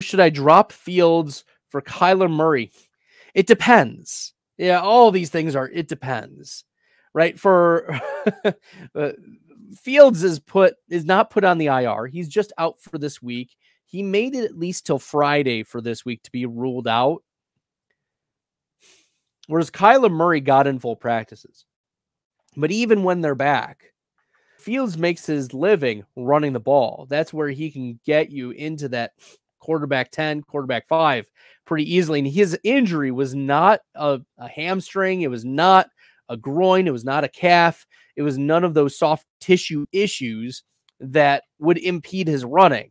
Should I drop Fields for Kyler Murray? It depends. Yeah, all these things are, it depends, right? For Fields is not put on the IR. He's just out for this week. He made it at least till Friday for this week to be ruled out. Whereas Kyler Murray got in full practices. But even when they're back, Fields makes his living running the ball. That's where he can get you into that quarterback 10, quarterback 5 pretty easily. And his injury was not a hamstring. It was not a groin. It was not a calf. It was none of those soft tissue issues that would impede his running.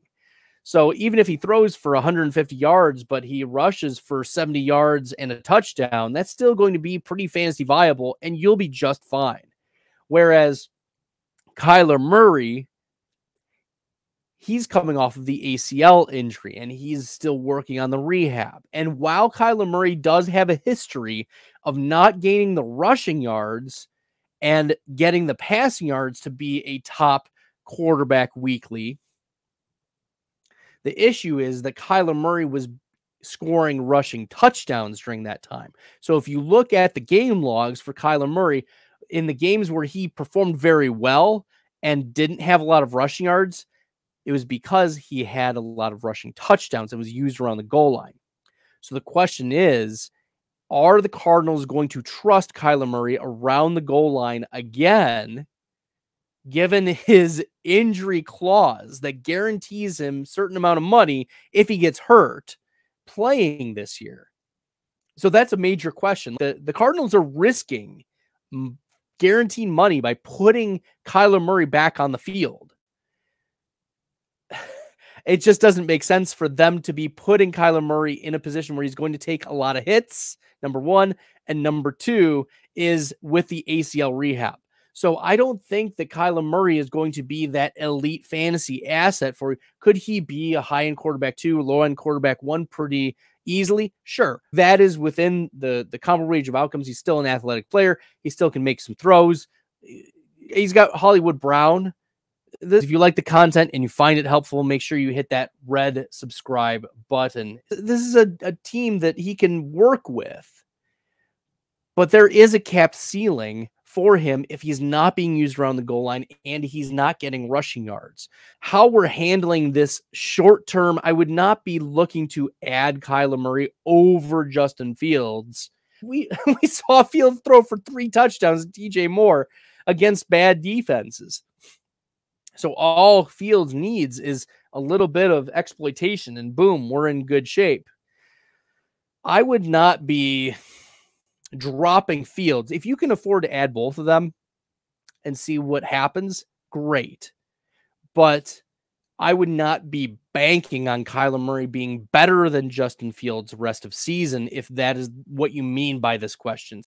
So even if he throws for 150 yards, but he rushes for 70 yards and a touchdown, that's still going to be pretty fantasy viable, and you'll be just fine. Whereas Kyler Murray, he's coming off of the ACL injury, and he's still working on the rehab. And while Kyler Murray does have a history of not gaining the rushing yards and getting the passing yards to be a top quarterback weekly, the issue is that Kyler Murray was scoring rushing touchdowns during that time. So if you look at the game logs for Kyler Murray, in the games where he performed very well and didn't have a lot of rushing yards, it was because he had a lot of rushing touchdowns that was used around the goal line. So the question is, are the Cardinals going to trust Kyler Murray around the goal line again, given his injury clause that guarantees him a certain amount of money if he gets hurt playing this year? So that's a major question. The Cardinals are risking guaranteed money by putting Kyler Murray back on the field. It just doesn't make sense for them to be putting Kyler Murray in a position where he's going to take a lot of hits, number one, and number two is with the ACL rehab. So I don't think that Kyler Murray is going to be that elite fantasy asset for you. Could he be a high-end quarterback 2, low-end quarterback 1 pretty easily? Sure. That is within the comparable range of outcomes. He's still an athletic player. He still can make some throws. He's got Hollywood Brown. If you like the content and you find it helpful, make sure you hit that red subscribe button. This is a team that he can work with, but there is a capped ceiling for him if he's not being used around the goal line and he's not getting rushing yards. How we're handling this short term, I would not be looking to add Kyler Murray over Justin Fields. We saw Fields throw for 3 touchdowns to DJ Moore against bad defenses. So all Fields needs is a little bit of exploitation and boom, we're in good shape. I would not be dropping Fields. If you can afford to add both of them and see what happens, great. But I would not be banking on Kyler Murray being better than Justin Fields the rest of season if that is what you mean by this question.